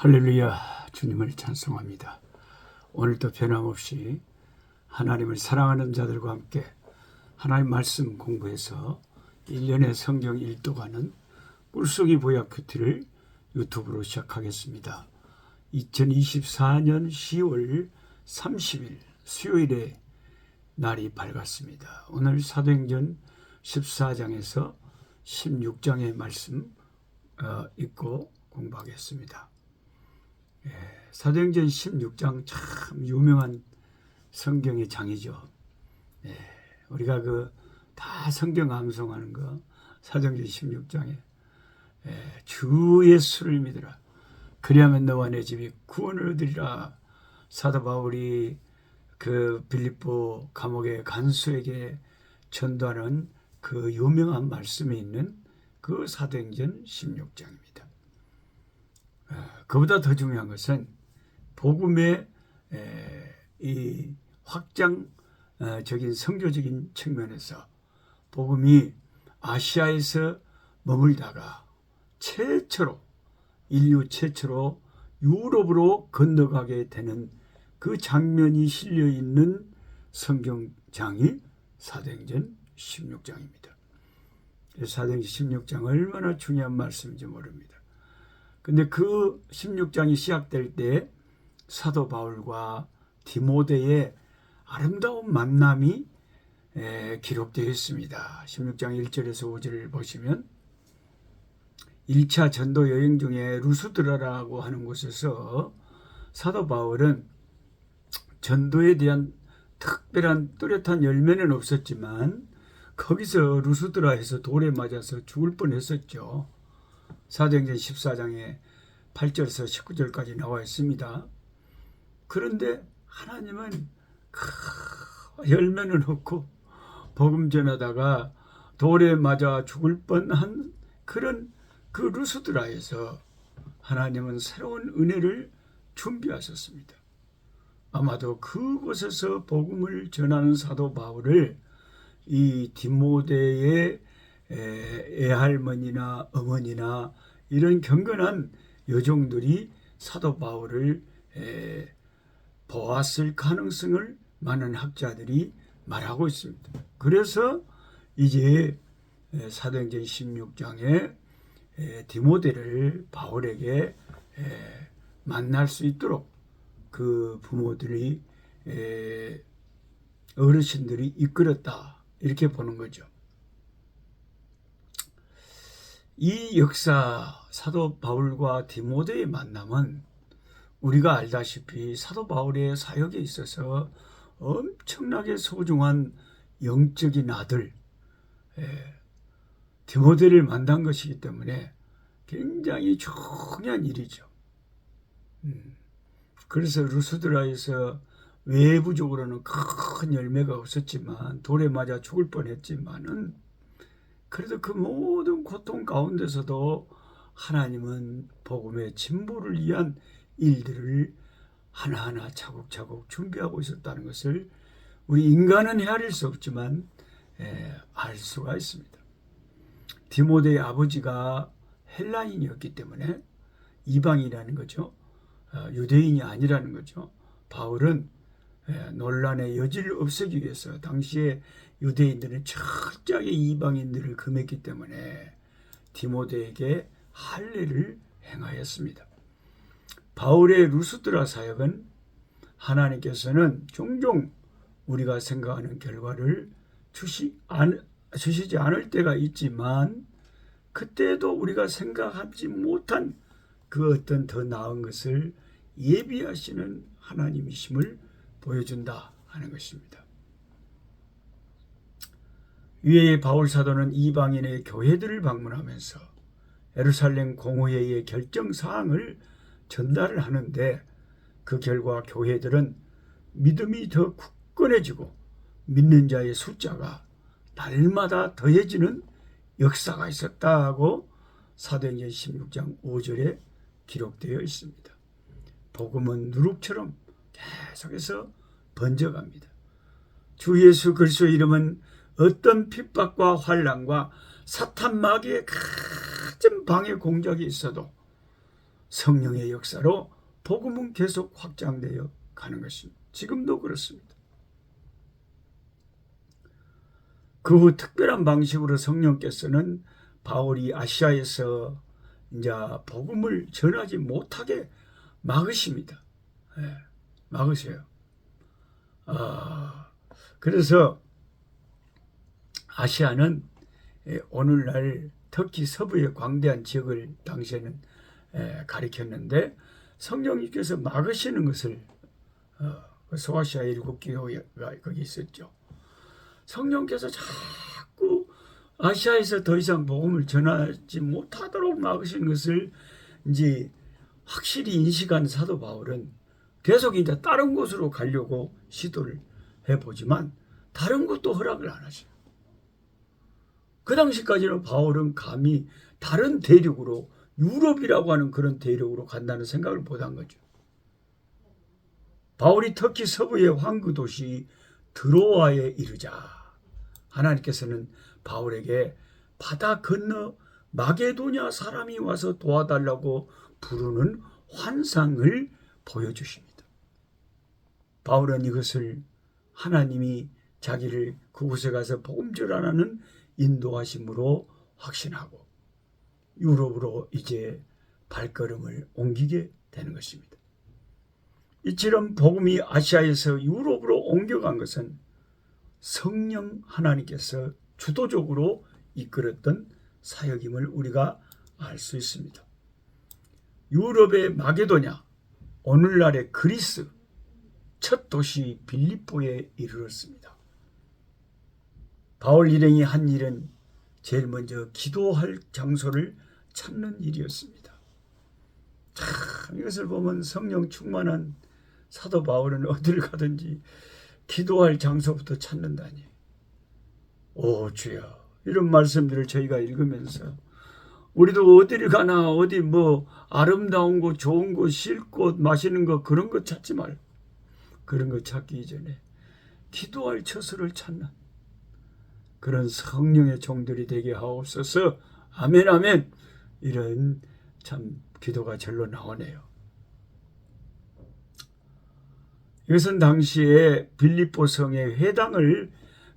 할렐루야, 주님을 찬송합니다. 오늘도 변함없이 하나님을 사랑하는 자들과 함께 하나님 말씀 공부해서 1년의 성경 일독하는 꿀속이 보약 큐티를 유튜브로 시작하겠습니다. 2024년 10월 30일 수요일에 날이 밝았습니다. 오늘 사도행전 14장에서 16장의 말씀 읽고 공부하겠습니다. 사도행전 16장 참 유명한 성경의 장이죠. 우리가 다 성경 암송하는 거 사도행전 16장에 주 예수를 믿으라. 그리하면 너와 내 집이 구원을 얻으리라. 사도 바울이 빌립보 감옥의 간수에게 전도하는 그 유명한 말씀이 있는 그 사도행전 16장입니다. 그보다 더 중요한 것은 복음의 이 확장적인 선교적인 측면에서 복음이 아시아에서 머물다가 인류 최초로 유럽으로 건너가게 되는 그 장면이 실려 있는 성경장이 사도행전 16장입니다. 사도행전 16장 얼마나 중요한 말씀인지 모릅니다. 근데 그 16장이 시작될 때 사도 바울과 디모데의 아름다운 만남이 기록되어 있습니다. 16장 1절에서 5절을 보시면 1차 전도 여행 중에 루스드라라고 하는 곳에서 사도 바울은 전도에 대한 특별한 뚜렷한 열매는 없었지만 거기서 루스드라에서 돌에 맞아서 죽을 뻔했었죠. 사도행전 14장에 8절에서 19절까지 나와 있습니다. 그런데 하나님은 열매는 없고 복음 전하다가 돌에 맞아 죽을 뻔한 그런 그 루스드라에서 하나님은 새로운 은혜를 준비하셨습니다. 아마도 그곳에서 복음을 전하는 사도 바울을 이 디모데의 애할머니나 어머니나 이런 경건한 여종들이 사도 바울을 보았을 가능성을 많은 학자들이 말하고 있습니다. 그래서 이제 사도행전 16장에 디모데를 바울에게 만날 수 있도록 그 부모들이 어르신들이 이끌었다 이렇게 보는 거죠. 이 역사 사도 바울과 디모데의 만남은 우리가 알다시피 사도 바울의 사역에 있어서 엄청나게 소중한 영적인 아들 디모데를 만난 것이기 때문에 굉장히 중요한 일이죠. 그래서 루스드라에서 외부적으로는 큰 열매가 없었지만 돌에 맞아 죽을 뻔했지만은 그래도 그 모든 고통 가운데서도 하나님은 복음의 진보를 위한 일들을 하나하나 차곡차곡 준비하고 있었다는 것을 우리 인간은 헤아릴 수 없지만 알 수가 있습니다. 디모데의 아버지가 헬라인이었기 때문에 이방인이라는 거죠. 유대인이 아니라는 거죠. 바울은 논란의 여지를 없애기 위해서 당시에 유대인들은 철저하게 이방인들을 금했기 때문에 디모데에게 할례를 행하였습니다. 바울의 루스드라 사역은 하나님께서는 종종 우리가 생각하는 결과를 주시지 않을 때가 있지만 그때도 우리가 생각하지 못한 그 어떤 더 나은 것을 예비하시는 하나님이심을 보여준다 하는 것입니다. 위에 바울 사도는 이방인의 교회들을 방문하면서 예루살렘 공회의 결정사항을 전달을 하는데 그 결과 교회들은 믿음이 더 굳건해지고 믿는 자의 숫자가 날마다 더해지는 역사가 있었다고 사도행전 16장 5절에 기록되어 있습니다. 복음은 누룩처럼 계속해서 번져갑니다. 주 예수 그리스도의 이름은 어떤 핍박과 환난과 사탄 마귀의 같은 방해 공작이 있어도 성령의 역사로 복음은 계속 확장되어 가는 것입니다. 지금도 그렇습니다. 그 후 특별한 방식으로 성령께서는 바울이 아시아에서 이제 복음을 전하지 못하게 막으십니다. 예, 막으세요. 그래서 아시아는 오늘날 터키 서부의 광대한 지역을 당시에는 가리켰는데 성령님께서 막으시는 것을 소아시아 7교회가 거기 있었죠. 성령께서 자꾸 아시아에서 더 이상 복음을 전하지 못하도록 막으시는 것을 이제 확실히 인식한 사도 바울은 계속 이제 다른 곳으로 가려고 시도를 해보지만 다른 곳도 허락을 안 하셔요. 그 당시까지는 바울은 감히 다른 대륙으로 유럽이라고 하는 그런 대륙으로 간다는 생각을 못한 거죠. 바울이 터키 서부의 황구 도시 드로아에 이르자 하나님께서는 바울에게 바다 건너 마게도냐 사람이 와서 도와달라고 부르는 환상을 보여주십니다. 바울은 이것을 하나님이 자기를 그곳에 가서 복음 전하는 인도하심으로 확신하고 유럽으로 이제 발걸음을 옮기게 되는 것입니다. 이처럼 복음이 아시아에서 유럽으로 옮겨간 것은 성령 하나님께서 주도적으로 이끌었던 사역임을 우리가 알 수 있습니다. 유럽의 마게도냐, 오늘날의 그리스, 첫 도시 빌립보에 이르렀습니다. 바울 일행이 한 일은 제일 먼저 기도할 장소를 찾는 일이었습니다. 참 이것을 보면 성령 충만한 사도 바울은 어디를 가든지 기도할 장소부터 찾는다니. 오 주여, 이런 말씀들을 저희가 읽으면서 우리도 어디를 가나 어디 뭐 아름다운 곳, 좋은 곳, 쉴 곳, 마시는 것 그런 것 찾지 말고 그런 것 찾기 이전에 기도할 처소를 찾는 그런 성령의 종들이 되게 하옵소서. 아멘 아멘. 이런 참 기도가 절로 나오네요. 이것은 당시에 빌립보 성의 회당을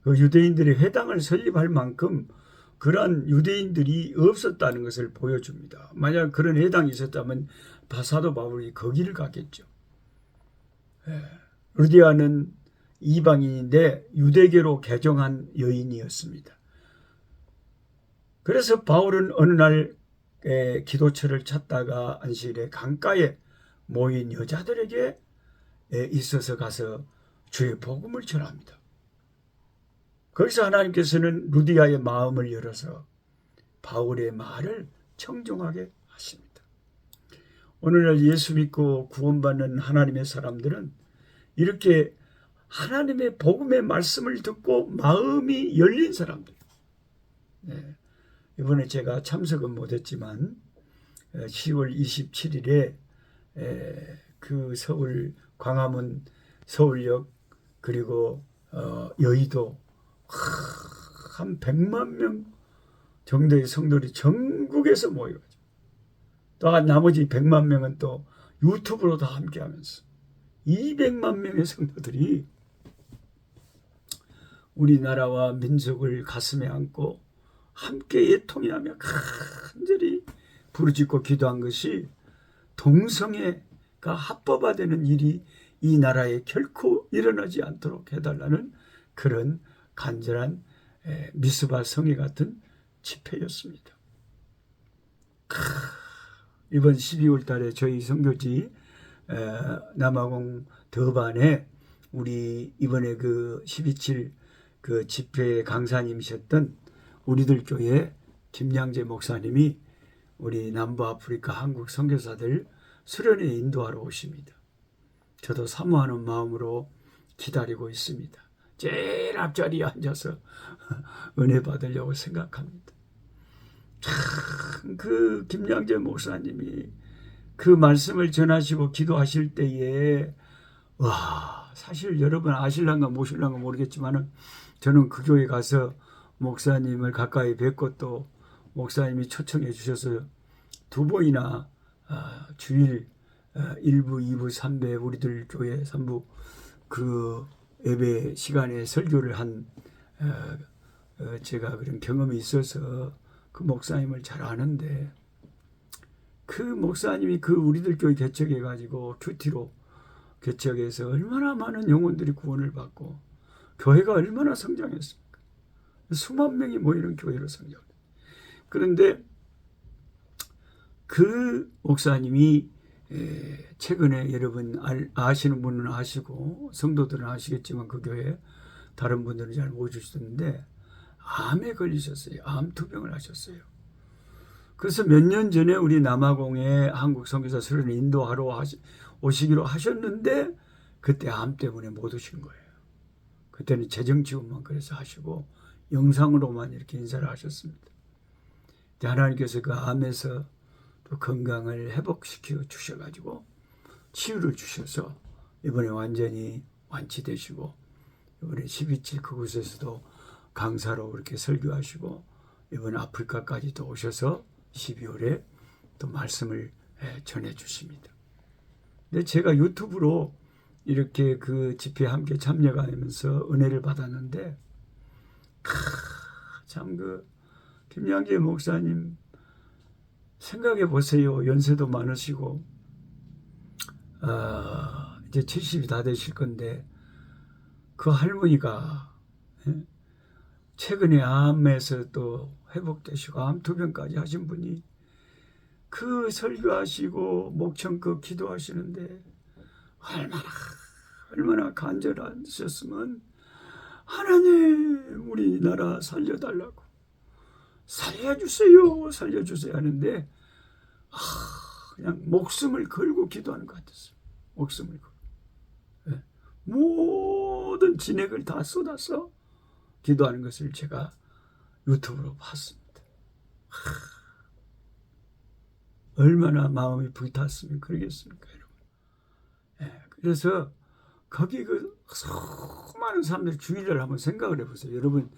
유대인들이 회당을 설립할 만큼 그러한 유대인들이 없었다는 것을 보여줍니다. 만약 그런 회당이 있었다면 사도 바울이 거기를 갔겠죠. 루디아는 이방인인데 유대교로 개종한 여인이었습니다. 그래서 바울은 어느 날 기도처를 찾다가 안식일에 강가에 모인 여자들에게 있어서 가서 주의 복음을 전합니다. 거기서 하나님께서는 루디아의 마음을 열어서 바울의 말을 청종하게 하십니다. 오늘날 예수 믿고 구원받는 하나님의 사람들은 이렇게 하나님의 복음의 말씀을 듣고 마음이 열린 사람들. 이번에 제가 참석은 못했지만 10월 27일에 그 서울 광화문 서울역 그리고 여의도 한 100만 명 정도의 성도들이 전국에서 모여가지고 또 나머지 100만 명은 또 유튜브로 다 함께하면서 200만 명의 성도들이 우리나라와 민족을 가슴에 안고 함께 애통해하며 간절히 부르짖고 기도한 것이 동성애가 합법화되는 일이 이 나라에 결코 일어나지 않도록 해달라는 그런 간절한 미스바 성회 같은 집회였습니다. 이번 12월 달에 저희 선교지 남아공 더반에 우리 이번에 그 12.7 그 집회 강사님이셨던 우리들 교회 김양재 목사님이 우리 남부아프리카 한국 선교사들 수련회 인도하러 오십니다. 저도 사모하는 마음으로 기다리고 있습니다. 제일 앞자리에 앉아서 은혜 받으려고 생각합니다. 참 그 김양재 목사님이 그 말씀을 전하시고 기도하실 때에 와, 사실 여러분 아실랑가 모실랑가 모르겠지만 저는 그 교회 가서 목사님을 가까이 뵙고 또 목사님이 초청해 주셔서 2번이나 주일 1부, 2부, 3부 우리들 교회 3부 그 예배 시간에 설교를 한 제가 그런 경험이 있어서 그 목사님을 잘 아는데, 그 목사님이 그 우리들 교회 개척해 가지고 큐티로 개척해서 얼마나 많은 영혼들이 구원을 받고 교회가 얼마나 성장했습니까? 수만 명이 모이는 교회로 성장했어요. 그런데 그 목사님이 최근에 여러분 아시는 분은 아시고 성도들은 아시겠지만 그 교회 다른 분들은 잘 모르시는데 암에 걸리셨어요. 암 투병을 하셨어요. 그래서 몇 년 전에 우리 남아공에 한국 선교사 수련회 인도하러 오시기로 하셨는데 그때 암 때문에 못 오신 거예요. 그때는 재정 지원만 그래서 하시고 영상으로만 이렇게 인사를 하셨습니다. 하나님께서 그 암에서 또 건강을 회복시켜 주셔가지고 치유를 주셔서 이번에 완전히 완치되시고 이번에 12.7 그곳에서도 강사로 그렇게 설교하시고 이번에 아프리카까지도 오셔서 12월에 또 말씀을 전해 주십니다. 근데 제가 유튜브로 이렇게 그 집회에 함께 참여하면서 은혜를 받았는데 참 그 김양재 목사님 생각해 보세요. 연세도 많으시고 이제 70이 다 되실 건데 그 할머니가 최근에 암에서 또 회복되시고 암 투병까지 하신 분이 그 설교하시고 목청껏 기도하시는데 얼마나 간절하셨으면 하나님 우리나라 살려달라고 살려주세요 하는데 그냥 목숨을 걸고 기도하는 것 같았어요. 목숨을 걸고 모든 진액을 다 쏟아서 기도하는 것을 제가 유튜브로 봤습니다. 얼마나 마음이 불탔으면 그러겠습니까, 여러분. 그래서 거기 그 수많은 사람들 주의를 한번 생각을 해보세요. 여러분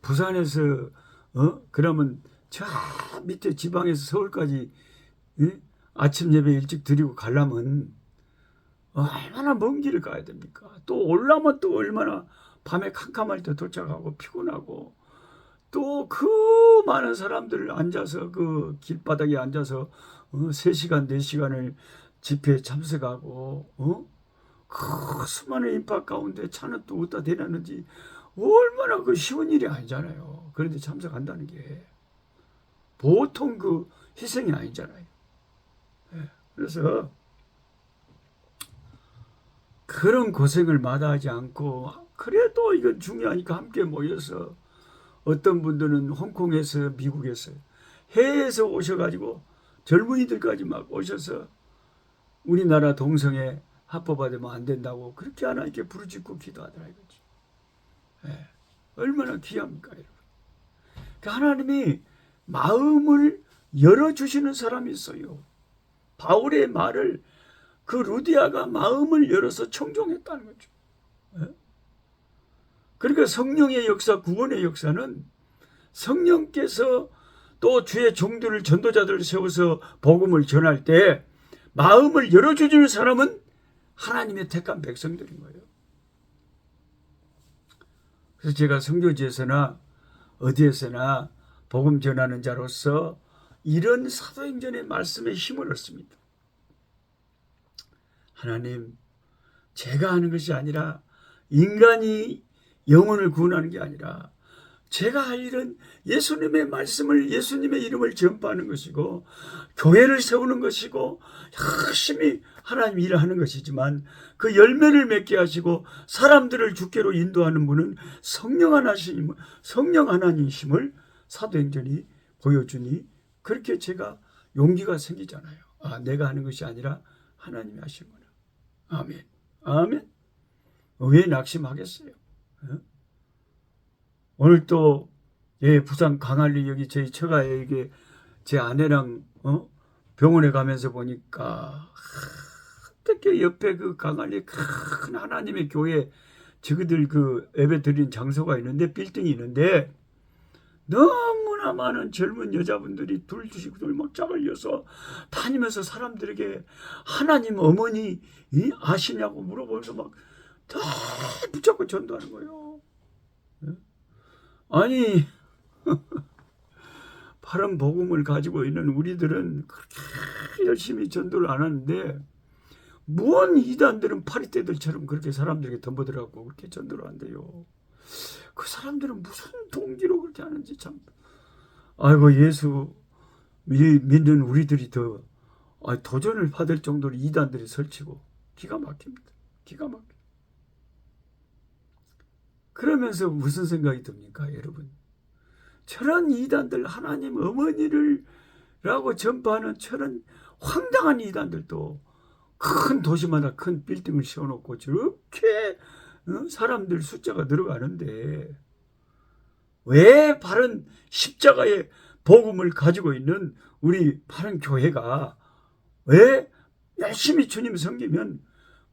부산에서 그러면 저 밑에 지방에서 서울까지 아침 예배 일찍 드리고 가려면 얼마나 먼 길을 가야 됩니까? 또 올라면 또 얼마나 밤에 캄캄할 때 도착하고 피곤하고 또 그 많은 사람들 앉아서 그 길바닥에 앉아서 3시간 4시간을 집회에 참석하고 그 수많은 인파 가운데 차는 또 어디다 대놨는지 얼마나 그 쉬운 일이 아니잖아요. 그런데 참석한다는 게 보통 그 희생이 아니잖아요. 그래서 그런 고생을 마다하지 않고 그래도 이건 중요하니까 함께 모여서 어떤 분들은 홍콩에서 미국에서 해외에서 오셔가지고 젊은이들까지 막 오셔서 우리나라 동성애 합법화되면 안 된다고 그렇게 하나님께 부르짖고 기도하더라 이거지. 얼마나 귀합니까 여러분. 하나님이 마음을 열어주시는 사람이 있어요. 바울의 말을 그 루디아가 마음을 열어서 청종했다는 거죠. 그러니까 성령의 역사, 구원의 역사는 성령께서 또 주의 종들을 전도자들을 세워서 복음을 전할 때 마음을 열어주는 사람은 하나님의 택한 백성들인 거예요. 그래서 제가 선교지에서나 어디에서나 복음 전하는 자로서 이런 사도행전의 말씀에 힘을 얻습니다. 하나님, 제가 하는 것이 아니라 인간이 영혼을 구원하는 게 아니라 제가 할 일은 예수님의 말씀을 예수님의 이름을 전파하는 것이고 교회를 세우는 것이고 열심히 하나님 일을 하는 것이지만 그 열매를 맺게 하시고 사람들을 주께로 인도하는 분은 성령 하나님이심을 사도행전이 보여주니 그렇게 제가 용기가 생기잖아요. 내가 하는 것이 아니라 하나님이 하시는구나. 아멘. 아멘. 왜 낙심하겠어요? 오늘 또 부산 강한리 여기 저희 처가에 이게 제 아내랑 병원에 가면서 보니까 어떻게 옆에 그 강한리 큰 하나님의 교회 저희들 그 예배 드리는 장소가 있는데 빌딩이 있는데 너무나 얼마나 많은 젊은 여자분들이 둘씩 막 짝을 이어서 다니면서 사람들에게 하나님 어머니 아시냐고 물어보면서 막 다 붙잡고 전도하는 거예요. 아니 바른 복음을 가지고 있는 우리들은 그렇게 열심히 전도를 안 하는데 무언 이단들은 파리떼들처럼 그렇게 사람들에게 덤벼들어갖고 그렇게 전도를 한대요. 그 사람들은 무슨 동기로 그렇게 하는지 참. 아이고, 예수 믿는 우리들이 더 도전을 받을 정도로 이단들이 설치고 기가 막힙니다. 기가 막혀. 그러면서 무슨 생각이 듭니까, 여러분? 저런 이단들, 하나님 어머니를 라고 전파하는 저런 황당한 이단들도 큰 도시마다 큰 빌딩을 세워놓고 저렇게 사람들 숫자가 늘어가는데 왜 바른 십자가의 복음을 가지고 있는 우리 바른 교회가 왜 열심히 주님 섬기면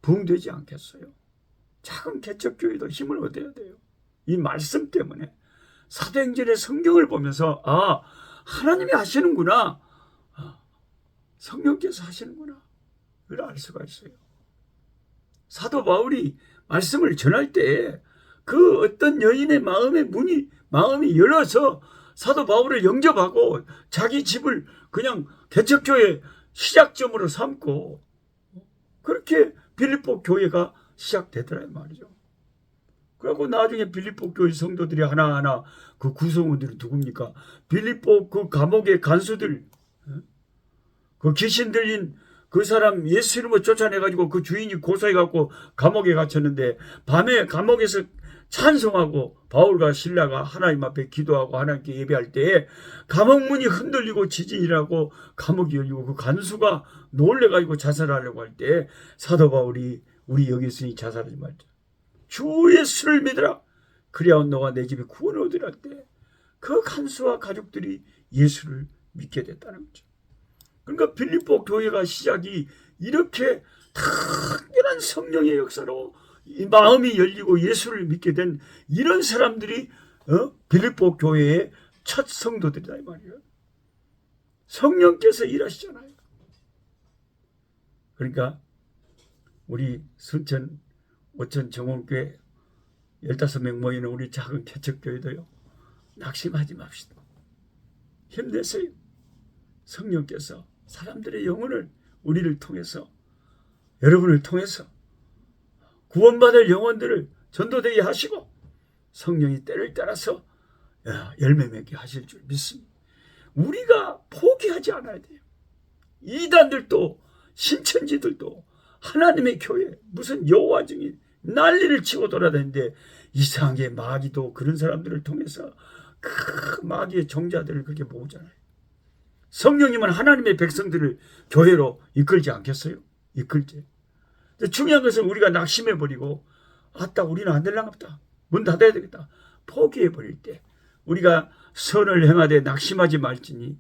부흥되지 않겠어요? 작은 개척교회도 힘을 얻어야 돼요. 이 말씀 때문에 사도행전의 성경을 보면서 하나님이 하시는구나, 성령께서 하시는구나 그걸 알 수가 있어요. 사도 바울이 말씀을 전할 때 그 어떤 여인의 마음이 열어서 사도 바울을 영접하고 자기 집을 그냥 개척교회 시작점으로 삼고 그렇게 빌립보 교회가 시작되더라 말이죠. 그리고 나중에 빌립보 교회 성도들이 하나하나 그 구성원들이 누굽니까? 빌립보 그 감옥의 간수들, 그 귀신 들린 그 사람 예수 이름으로 쫓아내가지고 그 주인이 고소해갖고 감옥에 갇혔는데 밤에 감옥에서 찬송하고 바울과 실라가 하나님 앞에 기도하고 하나님께 예배할 때에 감옥문이 흔들리고 지진이 나고 감옥이 열리고 그 간수가 놀래가지고 자살하려고 할 때 사도 바울이 우리 여기 있으니 자살하지 말자. 주 예수를 믿으라. 그리하면 너가 내 집에 구원을 얻으라 할 때 그 간수와 가족들이 예수를 믿게 됐다는 거죠. 그러니까 빌립보 교회가 시작이 이렇게 특별한 성령의 역사로 이 마음이 열리고 예수를 믿게 된 이런 사람들이 빌립보 교회의 첫 성도들이다 이 말이에요. 성령께서 일하시잖아요. 그러니까 우리 순천 오천 정원교회 15명 모이는 우리 작은 개척교회도요, 낙심하지 맙시다. 힘내세요. 성령께서 사람들의 영혼을 우리를 통해서, 여러분을 통해서 구원받을 영혼들을 전도되게 하시고 성령이 때를 따라서 열매 맺게 하실 줄 믿습니다. 우리가 포기하지 않아야 돼요. 이단들도 신천지들도 하나님의 교회 무슨 여호와 증인 난리를 치고 돌아다니는데 이상하게 마귀도 그런 사람들을 통해서 그 마귀의 종자들을 그렇게 모으잖아요. 성령님은 하나님의 백성들을 교회로 이끌지 않겠어요? 이끌지. 중요한 것은 우리가 낙심해버리고 우리는 안 될랑가 보다, 문 닫아야 되겠다 포기해버릴 때 우리가 선을 행하되 낙심하지 말지니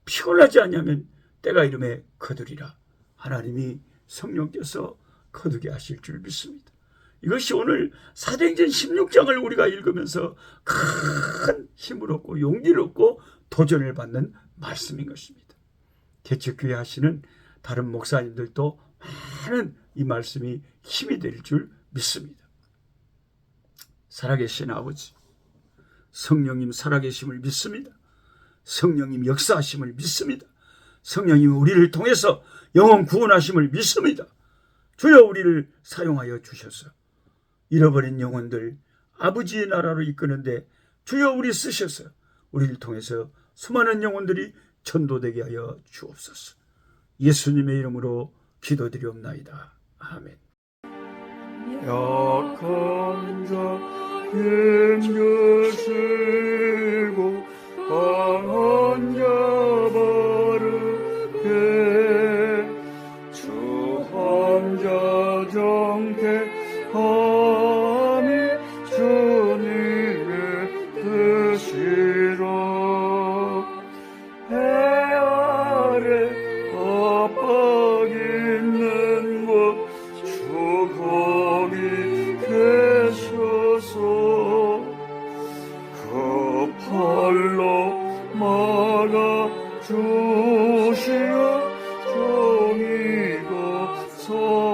피곤하지 않냐면 때가 이름에 거두리라. 하나님이 성령께서 거두게 하실 줄 믿습니다. 이것이 오늘 사도행전 16장을 우리가 읽으면서 큰 힘을 얻고 용기를 얻고 도전을 받는 말씀인 것입니다. 개척교회 하시는 다른 목사님들도 많은 이 말씀이 힘이 될 줄 믿습니다. 살아계신 아버지, 성령님 살아계심을 믿습니다. 성령님 역사하심을 믿습니다. 성령님 우리를 통해서 영혼 구원하심을 믿습니다. 주여 우리를 사용하여 주셔서 잃어버린 영혼들 아버지의 나라로 이끄는데 주여 우리 쓰셔서 우리를 통해서 수많은 영혼들이 전도되게 하여 주옵소서. 예수님의 이름으로 기도드리옵나이다. 아멘. 약한 자 힘주시고 강한 자 바르게 주함자 정택함이 주님의 뜻이라. 해 아래 압박 있는 곳 주 거기 계셔서 그 팔 주옵소서.